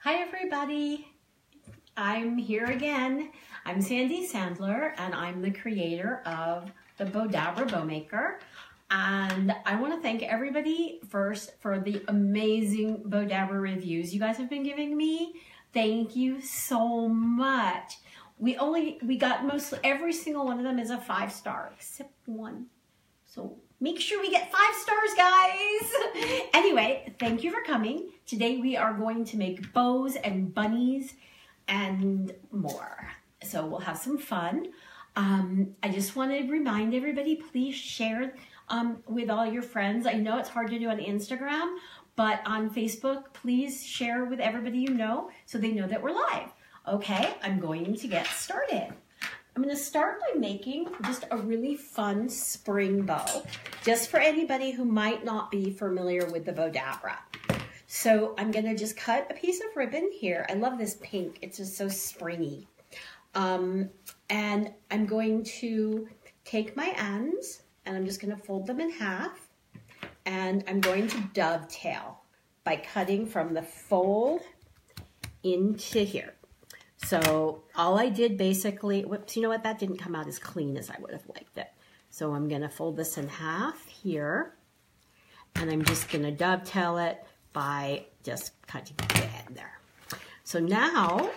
Hi everybody, I'm here again. I'm Sandy Sandler and I'm the creator of the Bowdabra Bow Maker. And I want to thank everybody first for the amazing Bowdabra reviews you guys have been giving me. Thank you so much. We got mostly every single one of them is a 5-star except one. So make sure we get 5 stars, guys. Anyway, thank you for coming. Today we are going to make bows and bunnies and more. So we'll have some fun. I just want to remind everybody, please share with all your friends. I know it's hard to do on Instagram, but on Facebook, please share with everybody you know so they know that we're live. Okay, I'm going to get started. I'm going to start by making just a really fun spring bow, just for anybody who might not be familiar with the Bowdabra. So I'm going to just cut a piece of ribbon here. I love this pink. It's just so springy. And I'm going to take my ends and I'm just going to fold them in half. And I'm going to dovetail by cutting from the fold into here. So all I did basically, whoops, you know what? That didn't come out as clean as I would have liked it. So I'm going to fold this in half here. And I'm just going to dovetail it by just cutting the end there. So now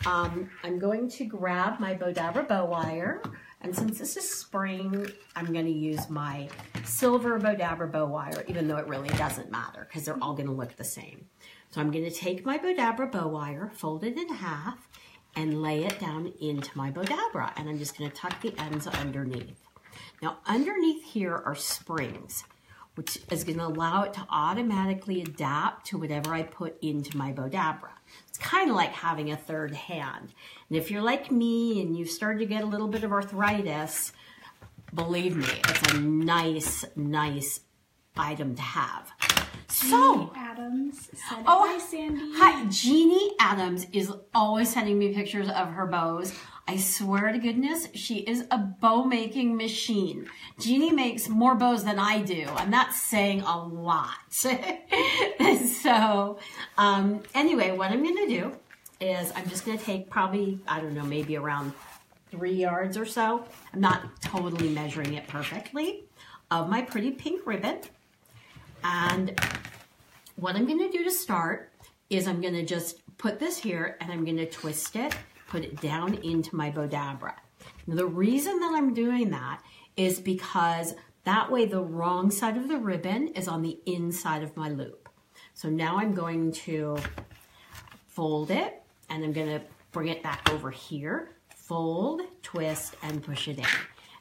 I'm going to grab my Bowdabra Bow Wire. And since this is spring, I'm going to use my silver Bowdabra Bow Wire, even though it really doesn't matter because they're all going to look the same. So I'm going to take my Bowdabra Bow Wire, fold it in half, and lay it down into my Bowdabra. And I'm just going to tuck the ends underneath. Now underneath here are springs, which is going to allow it to automatically adapt to whatever I put into my Bowdabra. It's kind of like having a third hand. And if you're like me and you've started to get a little bit of arthritis, believe me, it's a nice item to have. So, Adams said hi, Sandy. Hi, Jeannie Adams is always sending me pictures of her bows. I swear to goodness, she is a bow making machine. Jeannie makes more bows than I do, and that's saying a lot. So, anyway, what I'm going to do is I'm just going to take probably, I don't know, maybe around 3 yards or so. I'm not totally measuring it perfectly, of my pretty pink ribbon. And what I'm going to do to start is I'm going to just put this here and I'm going to twist it, put it down into my Bowdabra. Now, the reason that I'm doing that is because that way the wrong side of the ribbon is on the inside of my loop. So now I'm going to fold it and I'm going to bring it back over here, fold, twist, and push it in.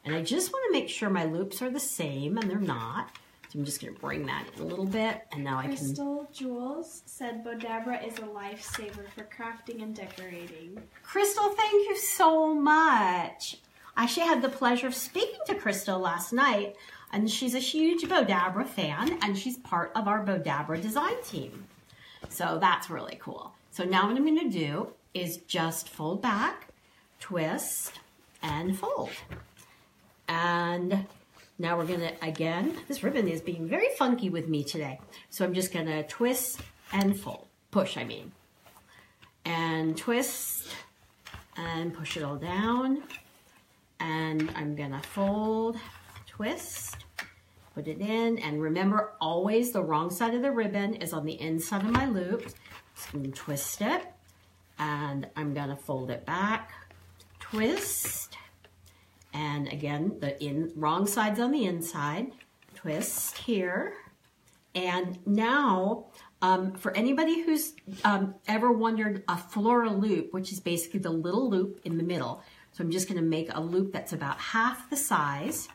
And I just want to make sure my loops are the same, and they're not. I'm just going to bring that in a little bit, and now Crystal Jules said Bowdabra is a lifesaver for crafting and decorating. Crystal, thank you so much. I actually had the pleasure of speaking to Crystal last night, and she's a huge Bowdabra fan, and she's part of our Bowdabra design team. So that's really cool. So now what I'm going to do is just fold back, twist, and fold. And now we're going to, again, this ribbon is being very funky with me today. So I'm just going to twist and fold. Push, I mean. And twist and push it all down. And I'm going to fold, twist, put it in. And remember, always the wrong side of the ribbon is on the inside of my loop. So I'm going to twist it. And I'm going to fold it back, twist. And again, the wrong side's on the inside. Twist here. And now, for anybody who's ever wondered a floral loop, which is basically the little loop in the middle. So I'm just going to make a loop that's about half the size.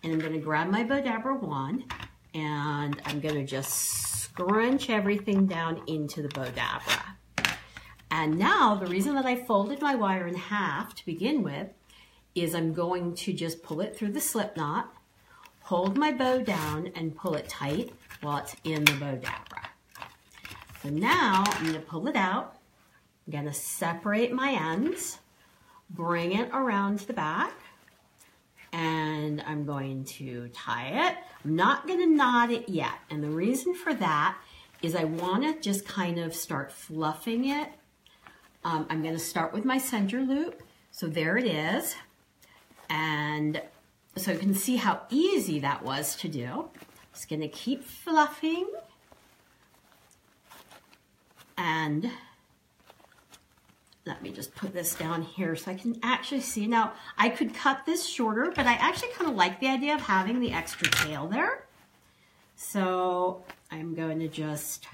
And I'm going to grab my Bowdabra wand. And I'm going to just scrunch everything down into the Bowdabra. And now, the reason that I folded my wire in half to begin with is I'm going to just pull it through the slip knot, hold my bow down, and pull it tight while it's in the Bowdabra. So now I'm going to pull it out. I'm going to separate my ends, bring it around to the back, and I'm going to tie it. I'm not going to knot it yet, and the reason for that is I want to just kind of start fluffing it. I'm going to start with my center loop. So there it is. And so you can see how easy that was to do. Just going to keep fluffing. And let me just put this down here so I can actually see. Now, I could cut this shorter, but I actually kind of like the idea of having the extra tail there. So I'm going to just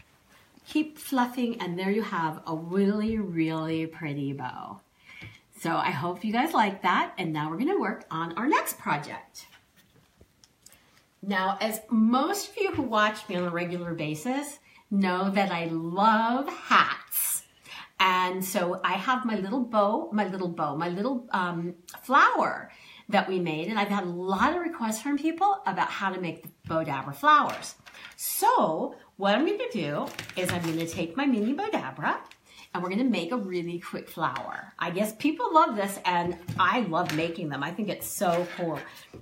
keep fluffing, and there you have a really, really pretty bow. So I hope you guys like that, and now we're going to work on our next project. Now, as most of you who watch me on a regular basis know that I love hats. And so I have my little flower that we made, and I've had a lot of requests from people about how to make the Bowdabra flowers. So what I'm going to do is I'm going to take my Mini Bowdabra, and we're going to make a really quick flower. I guess people love this, and I love making them. I think it's so cool.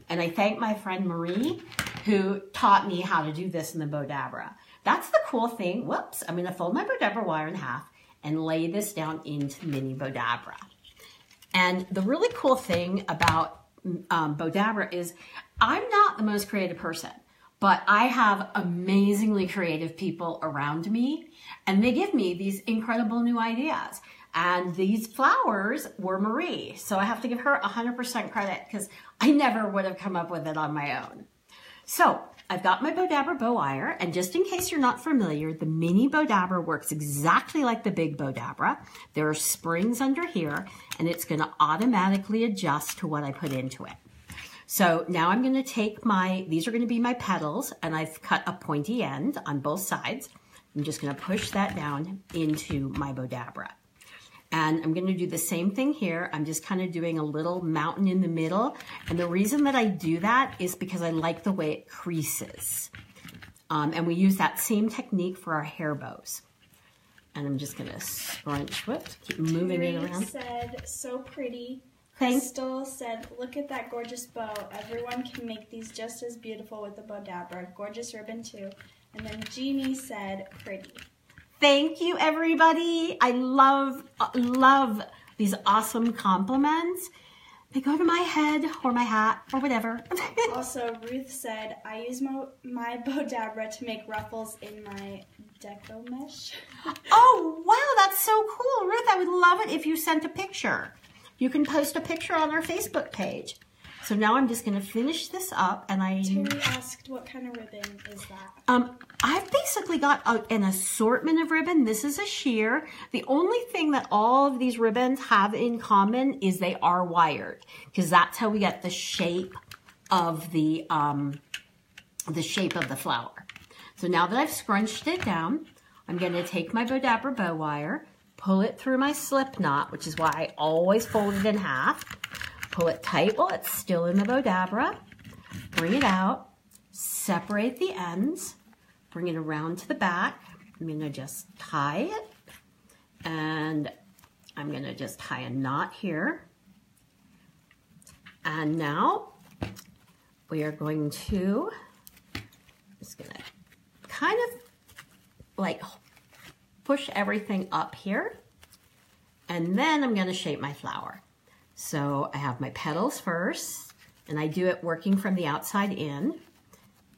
And I thank my friend Marie, who taught me how to do this in the Bowdabra. That's the cool thing. Whoops, I'm going to fold my Bowdabra wire in half and lay this down into Mini Bowdabra. And the really cool thing about Bowdabra is I'm not the most creative person, but I have amazingly creative people around me, and they give me these incredible new ideas. And these flowers were Marie, so I have to give her 100% credit because I never would have come up with it on my own. So I've got my Bowdabra bow wire, and just in case you're not familiar, the Mini Bowdabra works exactly like the big Bowdabra. There are springs under here, and it's going to automatically adjust to what I put into it. So now I'm going to take these are going to be my petals, and I've cut a pointy end on both sides. I'm just going to push that down into my Bowdabra. And I'm going to do the same thing here. I'm just kind of doing a little mountain in the middle. And the reason that I do that is because I like the way it creases. And we use that same technique for our hair bows. And I'm just going to scrunch, whoops, keep moving it around. Said, so pretty. Thanks. Crystal said, look at that gorgeous bow. Everyone can make these just as beautiful with the Bowdabra. Gorgeous ribbon too. And then Jeannie said, pretty. Thank you, everybody. I love these awesome compliments. They go to my head or my hat or whatever. Also, Ruth said, I use my Bowdabra to make ruffles in my deco mesh. Oh, wow, that's so cool. Ruth, I would love it if you sent a picture. You can post a picture on our Facebook page. So now I'm just going to finish this up, and Terry asked, what kind of ribbon is that? I've basically got an assortment of ribbon. This is a shear. The only thing that all of these ribbons have in common is they are wired, because that's how we get the shape of the flower. So now that I've scrunched it down, I'm going to take my Bowdabra bow wire, pull it through my slip knot, which is why I always fold it in half. Pull it tight while it's still in the Bowdabra. Bring it out. Separate the ends. Bring it around to the back. I'm going to just tie it. And I'm going to just tie a knot here. And now we are going to, just going to kind of like push everything up here. And then I'm going to shape my flower. So I have my petals first, and I do it working from the outside in.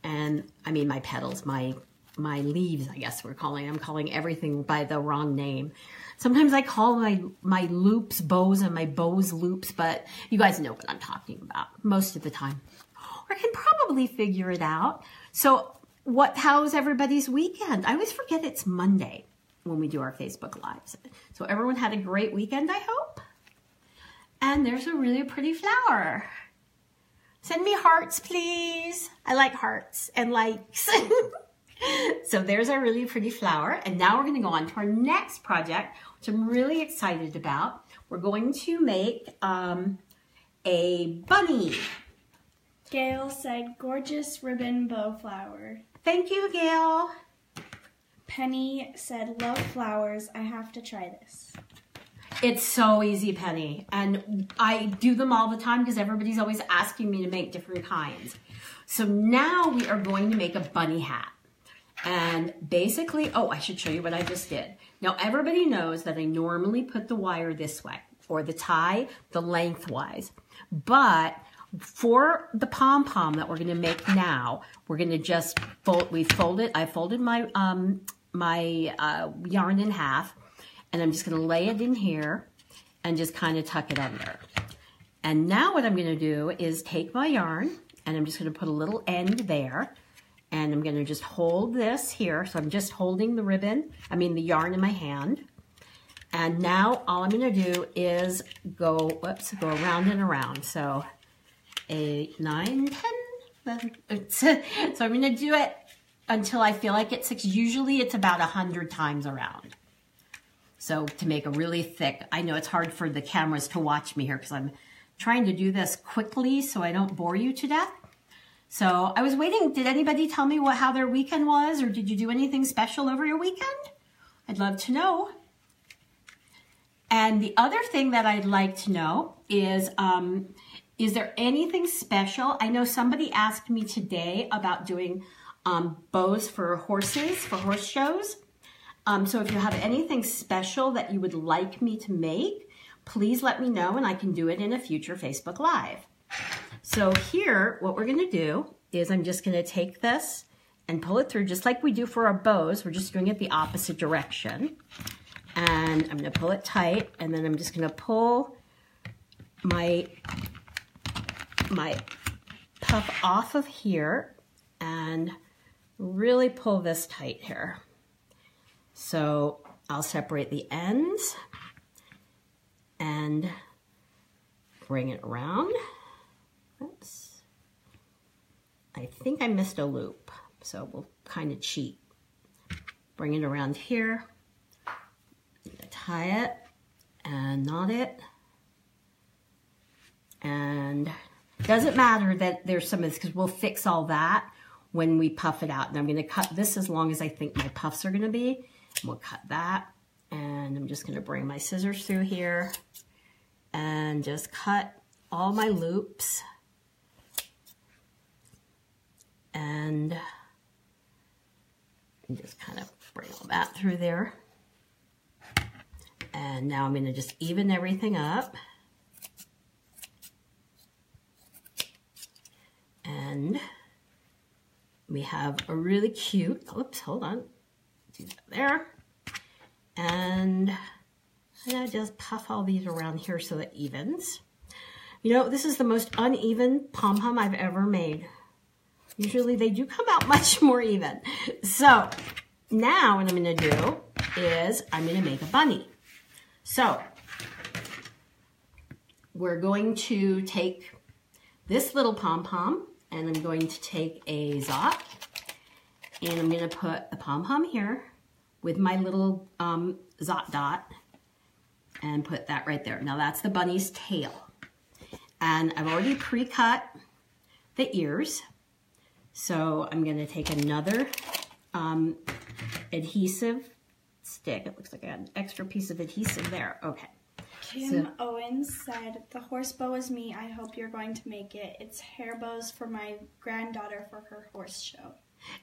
And I mean my petals, my leaves, I guess we're calling. I'm calling everything by the wrong name. Sometimes I call my loops bows and my bows loops, but you guys know what I'm talking about most of the time. Or can probably figure it out. So how's everybody's weekend? I always forget it's Monday when we do our Facebook Lives. So everyone had a great weekend, I hope. And there's a really pretty flower. Send me hearts, please. I like hearts and likes. So there's our really pretty flower. And now we're going to go on to our next project, which I'm really excited about. We're going to make a bunny. Gail said, gorgeous ribbon bow flower. Thank you, Gail. Penny said, love flowers. I have to try this. It's so easy, Penny, and I do them all the time because everybody's always asking me to make different kinds. So now we are going to make a bunny hat. And basically, oh, I should show you what I just did. Now, everybody knows that I normally put the wire this way, or the tie, the lengthwise. But for the pom-pom that we're gonna make now, we're gonna just I folded my, yarn in half, and I'm just gonna lay it in here and just kind of tuck it under. And now what I'm gonna do is take my yarn, and I'm just gonna put a little end there, and I'm gonna just hold this here. So I'm just holding the the yarn in my hand. And now all I'm gonna do is go around and around. So 8, 9, 10, 11. So I'm gonna do it until I feel like it's 6. Usually it's about 100 times around. So to make a really thick, I know it's hard for the cameras to watch me here because I'm trying to do this quickly so I don't bore you to death. So I was waiting, did anybody tell me how their weekend was, or did you do anything special over your weekend? I'd love to know. And the other thing that I'd like to know is there anything special? I know somebody asked me today about doing bows for horses, for horse shows. So if you have anything special that you would like me to make, please let me know and I can do it in a future Facebook Live. So here, what we're gonna do is I'm just gonna take this and pull it through just like we do for our bows. We're just doing it the opposite direction. And I'm gonna pull it tight, and then I'm just gonna pull my puff off of here and really pull this tight here. So I'll separate the ends and bring it around. Oops. I think I missed a loop, so we'll kind of cheat. Bring it around here, tie it and knot it. And it doesn't matter that there's some of this because we'll fix all that when we puff it out. And I'm going to cut this as long as I think my puffs are going to be. And we'll cut that. And I'm just going to bring my scissors through here and just cut all my loops. And just kind of bring all that through there. And now I'm going to just even everything up. And we have a really cute, oops, hold on, do that there. And I'm going to just puff all these around here so it evens. You know, this is the most uneven pom-pom I've ever made. Usually they do come out much more even. So now what I'm going to do is I'm going to make a bunny. So we're going to take this little pom-pom and I'm going to take a zot and I'm going to put the pom-pom here with my little zot dot and put that right there. Now that's the bunny's tail. And I've already pre-cut the ears. So I'm going to take another adhesive stick. It looks like I had an extra piece of adhesive there. Okay. Kim Owens said, the horse bow is me. I hope you're going to make it. It's hair bows for my granddaughter for her horse show.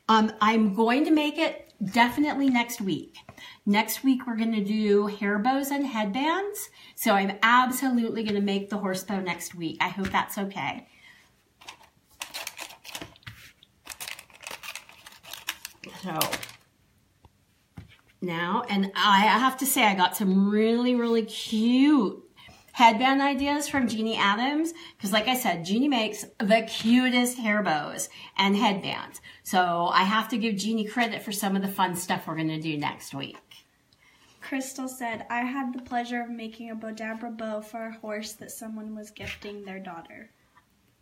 I'm going to make it definitely next week. Next week we're going to do hair bows and headbands. So I'm absolutely going to make the horse bow next week. I hope that's okay. So now, and I have to say I got some really, really cute headband ideas from Jeannie Adams, because like I said, Jeannie makes the cutest hair bows and headbands. So I have to give Jeannie credit for some of the fun stuff we're going to do next week. Crystal said, I had the pleasure of making a Bowdabra bow for a horse that someone was gifting their daughter.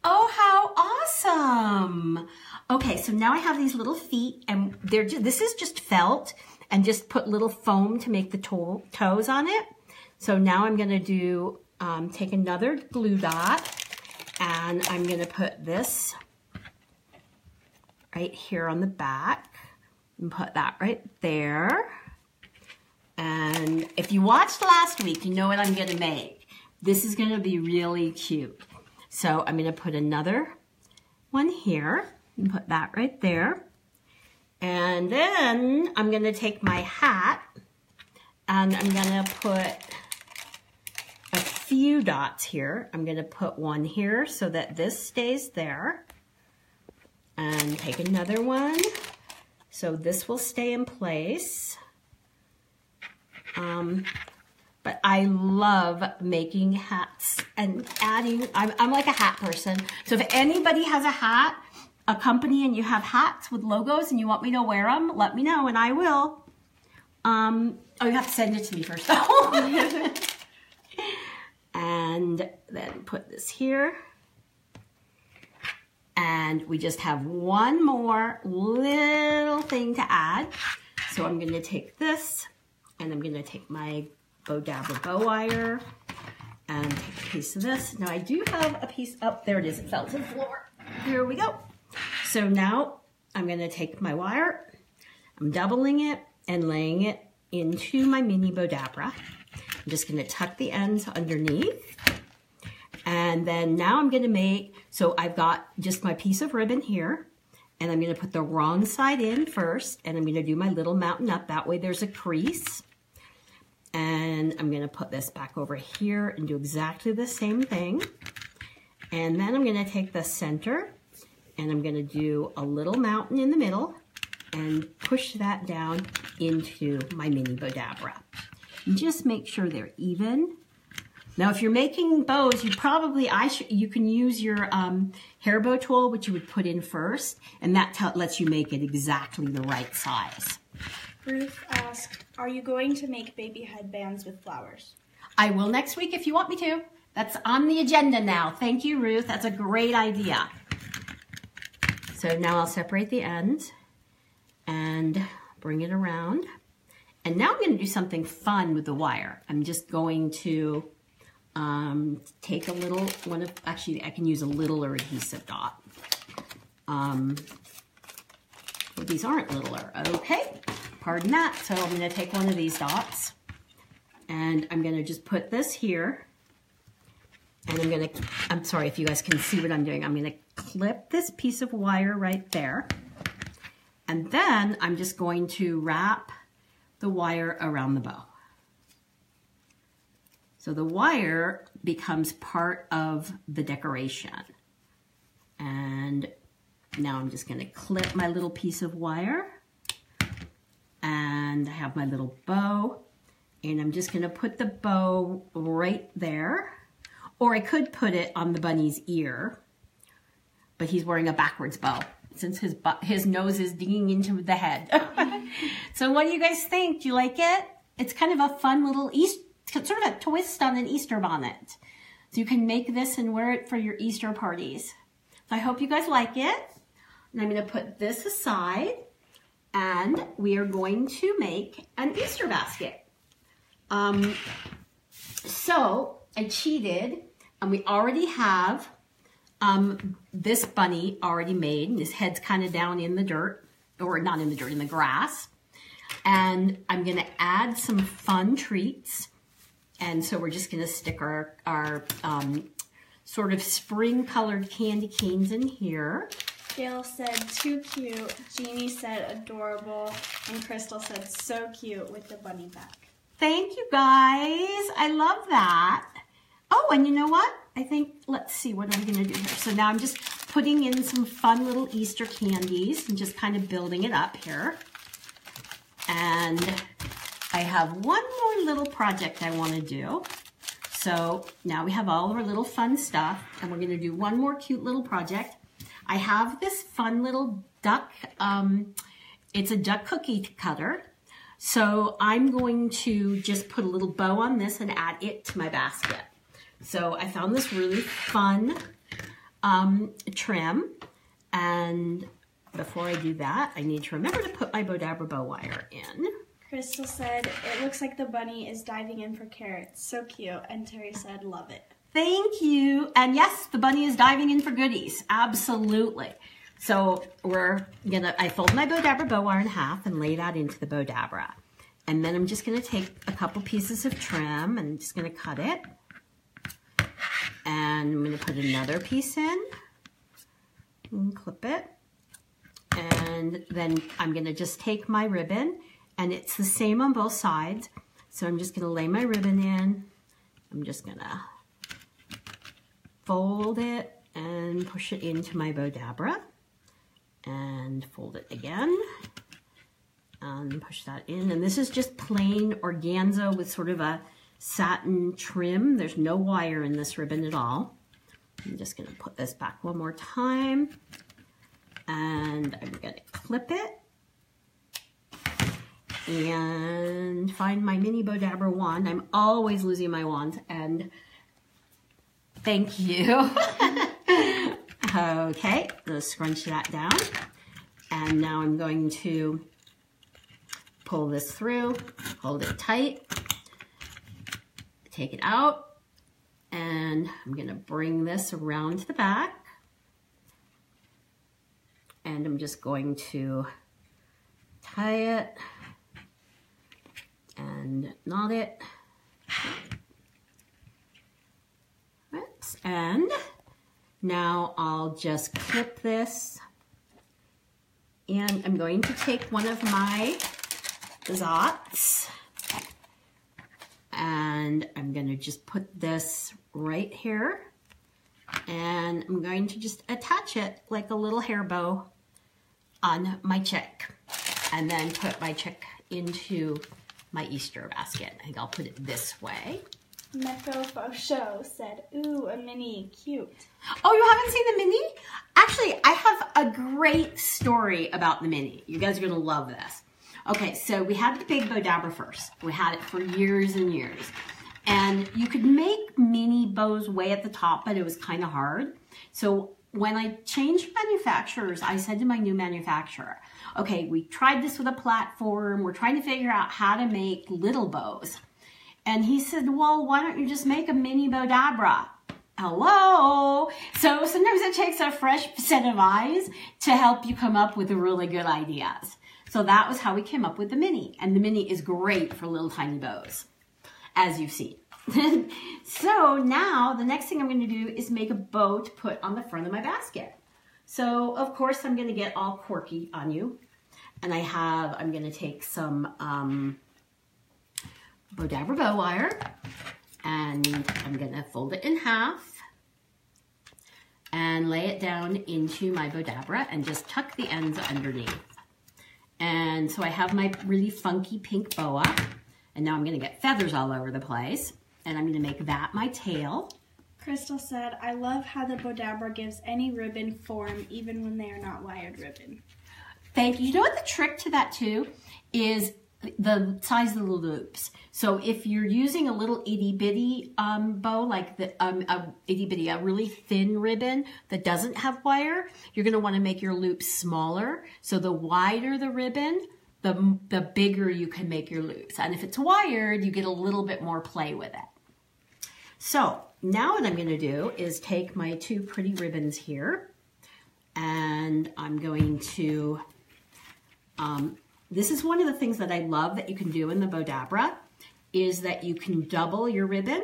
Oh, how awesome. Okay, so now I have these little feet, and this is just felt, and just put little foam to make the toes on it. So now I'm going to do, take another glue dot, and I'm going to put this right here on the back, and put that right there. And if you watched last week, you know what I'm going to make. This is going to be really cute. So I'm going to put another one here and put that right there. And then I'm gonna take my hat and I'm gonna put a few dots here. I'm gonna put one here so that this stays there. And take another one. So this will stay in place. But I love making hats and adding, I'm like a hat person. So if anybody has a hat, a company, and you have hats with logos and you want me to wear them, let me know and I will. Oh, you have to send it to me first though. And then put this here. And we just have one more little thing to add. So I'm gonna take this and I'm gonna take my Bowdabra Bow Wire and take a piece of this. Now I do have a piece, oh, there it is, it fell to the floor. Here we go. So now I'm gonna take my wire, I'm doubling it and laying it into my Mini Bowdabra. I'm just gonna tuck the ends underneath. And then now I'm gonna make, so I've got just my piece of ribbon here, and I'm gonna put the wrong side in first, and I'm gonna do my little mountain up. That way there's a crease. And I'm gonna put this back over here and do exactly the same thing. And then I'm gonna take the center, and I'm gonna do a little mountain in the middle, and push that down into my Mini Bowdabra. And just make sure they're even. Now, if you're making bows, you probably, you can use your hair bow tool, which you would put in first, and that lets you make it exactly the right size. Ruth asked, are you going to make baby headbands with flowers? I will next week if you want me to. That's on the agenda now. Thank you, Ruth. That's a great idea. So now I'll separate the ends and bring it around. And now I'm going to do something fun with the wire. I'm just going to take a little one of, actually I can use a littler adhesive dot. Well, these aren't littler, okay, pardon that. So I'm gonna take one of these dots and I'm gonna just put this here, and I'm sorry if you guys can see what I'm doing. I'm gonna clip this piece of wire right there, and then I'm just going to wrap the wire around the bow. So the wire becomes part of the decoration. And now I'm just gonna clip my little piece of wire, and I have my little bow, and I'm just gonna put the bow right there, or I could put it on the bunny's ear, but he's wearing a backwards bow since his nose is digging into the head. So what do you guys think? Do you like it? It's kind of a fun little sort of a twist on an Easter bonnet. So you can make this and wear it for your Easter parties. So I hope you guys like it. And I'm going to put this aside, and we are going to make an Easter basket. So I cheated, and we already have this bunny already made. And his head's kind of down in the dirt, or not in the dirt, in the grass. And I'm going to add some fun treats. And so we're just gonna stick our sort of spring colored candy canes in here. Gail said, too cute. Jeannie said, adorable. And Crystal said, so cute with the bunny back. Thank you guys, I love that. Oh, and you know what? I think, let's see, what are we gonna do here? So now I'm just putting in some fun little Easter candies and just kind of building it up here. And I have one more little project I want to do. So now we have all of our little fun stuff, and we're going to do one more cute little project. I have this fun little duck. It's a duck cookie cutter. So I'm going to just put a little bow on this and add it to my basket. So I found this really fun trim. And before I do that, I need to remember to put my Bowdabra Bow Wire in. Crystal said, it looks like the bunny is diving in for carrots. So cute. And Terry said, love it. Thank you. And yes, the bunny is diving in for goodies. Absolutely. So I fold my Bowdabra bow wire in half and lay that into the Bowdabra. And then I'm just gonna take a couple pieces of trim and just gonna cut it. And I'm gonna put another piece in and clip it. And then I'm gonna just take my ribbon, and it's the same on both sides. So I'm just gonna lay my ribbon in. I'm just gonna fold it and push it into my Bowdabra, and fold it again and push that in. And this is just plain organza with sort of a satin trim. There's no wire in this ribbon at all. I'm just gonna put this back one more time, and I'm gonna clip it and find my Mini Bowdabra wand. I'm always losing my wand, and thank you. Okay, let's scrunch that down. And now I'm going to pull this through, hold it tight, take it out, and I'm gonna bring this around to the back. And I'm just going to tie it and knot it. Oops. And now I'll just clip this, and I'm going to take one of my dots, and I'm going to just put this right here, and I'm going to just attach it like a little hair bow on my chick, and then put my chick into my Easter basket. I think I'll put it this way. Mecco Faux Show said, ooh, a mini, cute. Oh, you haven't seen the mini? Actually, I have a great story about the mini. You guys are gonna love this. Okay, so we had the big Bowdabra first. We had it for years and years. And you could make mini bows way at the top, but it was kind of hard. So when I changed manufacturers, I said to my new manufacturer, okay, we tried this with a platform. We're trying to figure out how to make little bows. And he said, well, why don't you just make a Mini Bowdabra? Hello? So sometimes it takes a fresh set of eyes to help you come up with really good ideas. So that was how we came up with the mini. And the mini is great for little tiny bows, as you've seen. So now the next thing I'm going to do is make a bow to put on the front of my basket. So of course I'm going to get all quirky on you. And I'm going to take some Bowdabra Bow Wire, and I'm going to fold it in half and lay it down into my Bowdabra and just tuck the ends underneath. And so I have my really funky pink boa, and now I'm going to get feathers all over the place, and I'm going to make that my tail. Crystal said, I love how the Bowdabra gives any ribbon form even when they are not wired ribbon. Thank you. You know what the trick to that too is? The size of the loops. So if you're using a little itty bitty bow, like the a really thin ribbon that doesn't have wire, you're going to want to make your loops smaller. So the wider the ribbon, the bigger you can make your loops. And if it's wired, you get a little bit more play with it. So now what I'm going to do is take my two pretty ribbons here, and I'm going to this is one of the things that I love that you can do in the Bowdabra, is that you can double your ribbon.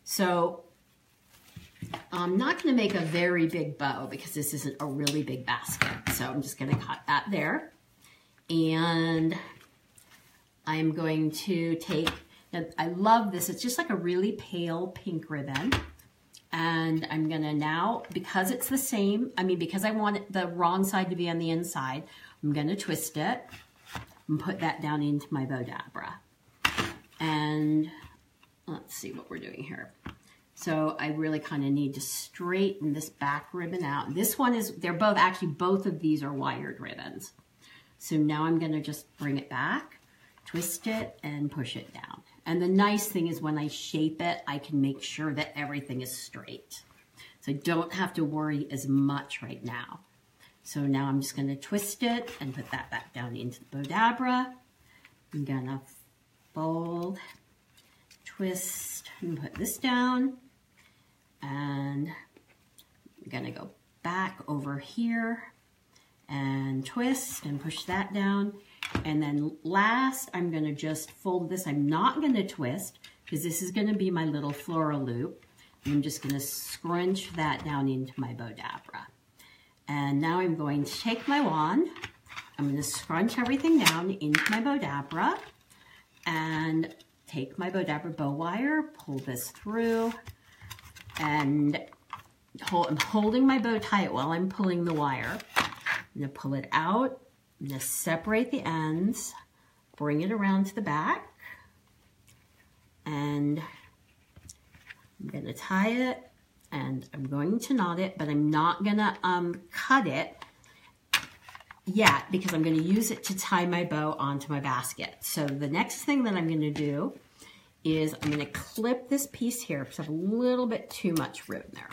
So I'm not going to make a very big bow because this isn't a really big basket. So I'm just going to cut that there. And I'm going to take, I love this, it's just like a really pale pink ribbon. And I'm going to now, because it's the same, because I want the wrong side to be on the inside, I'm going to twist it and put that down into my Bowdabra. And let's see what we're doing here. So I really kind of need to straighten this back ribbon out. This one is, they're both, actually both of these are wired ribbons. So now I'm going to just bring it back, twist it, and push it down. And the nice thing is when I shape it, I can make sure that everything is straight. So I don't have to worry as much right now. So now I'm just going to twist it and put that back down into the Bowdabra. I'm going to fold, twist, and put this down. And I'm going to go back over here and twist and push that down. And then last, I'm going to just fold this. I'm not going to twist because this is going to be my little floral loop. I'm just going to scrunch that down into my Bowdabra. And now I'm going to take my wand. I'm going to scrunch everything down into my Bowdabra and take my Bowdabra Bow Wire, pull this through, and I'm holding my bow tight while I'm pulling the wire. I'm going to pull it out. I'm going to separate the ends, bring it around to the back, and I'm going to tie it, and I'm going to knot it, but I'm not going to cut it yet because I'm going to use it to tie my bow onto my basket. So the next thing that I'm going to do is I'm going to clip this piece here because I have a little bit too much room there.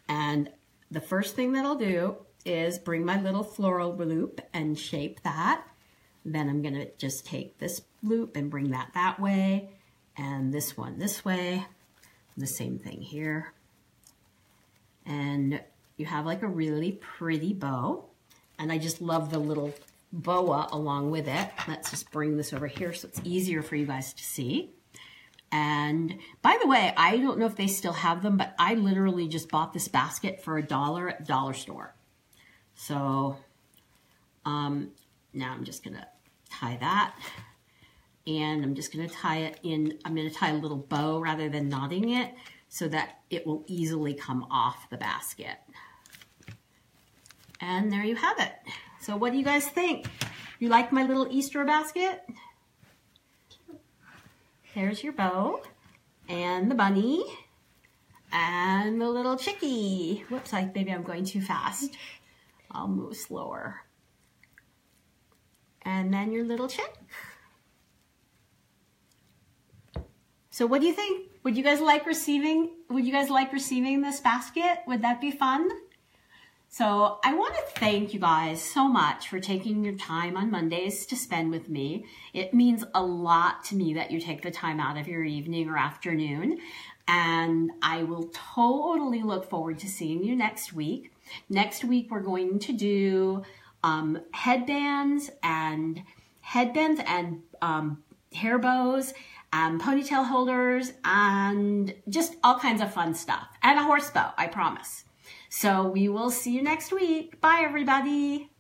And the first thing that I'll do is bring my little floral loop and shape that. Then I'm going to just take this loop and bring that way, and this one this way. The same thing here. And you have like a really pretty bow. And I just love the little boa along with it. Let's just bring this over here so it's easier for you guys to see. And by the way, I don't know if they still have them, but I literally just bought this basket for $1 at the dollar store. So now I'm just gonna tie that, and I'm just gonna tie it in. I'm gonna tie a little bow rather than knotting it so that it will easily come off the basket. And there you have it. So what do you guys think? You like my little Easter basket? There's your bow, and the bunny, and the little chickie. Whoops, maybe I'm going too fast. I'll move slower. And then your little chick. So what do you think? Would you guys like receiving this basket? Would that be fun? So I want to thank you guys so much for taking your time on Mondays to spend with me. It means a lot to me that you take the time out of your evening or afternoon. And I will totally look forward to seeing you next week. Next week, we're going to do headbands and hair bows, ponytail holders, and just all kinds of fun stuff. And a horse bow, I promise. So we will see you next week. Bye, everybody.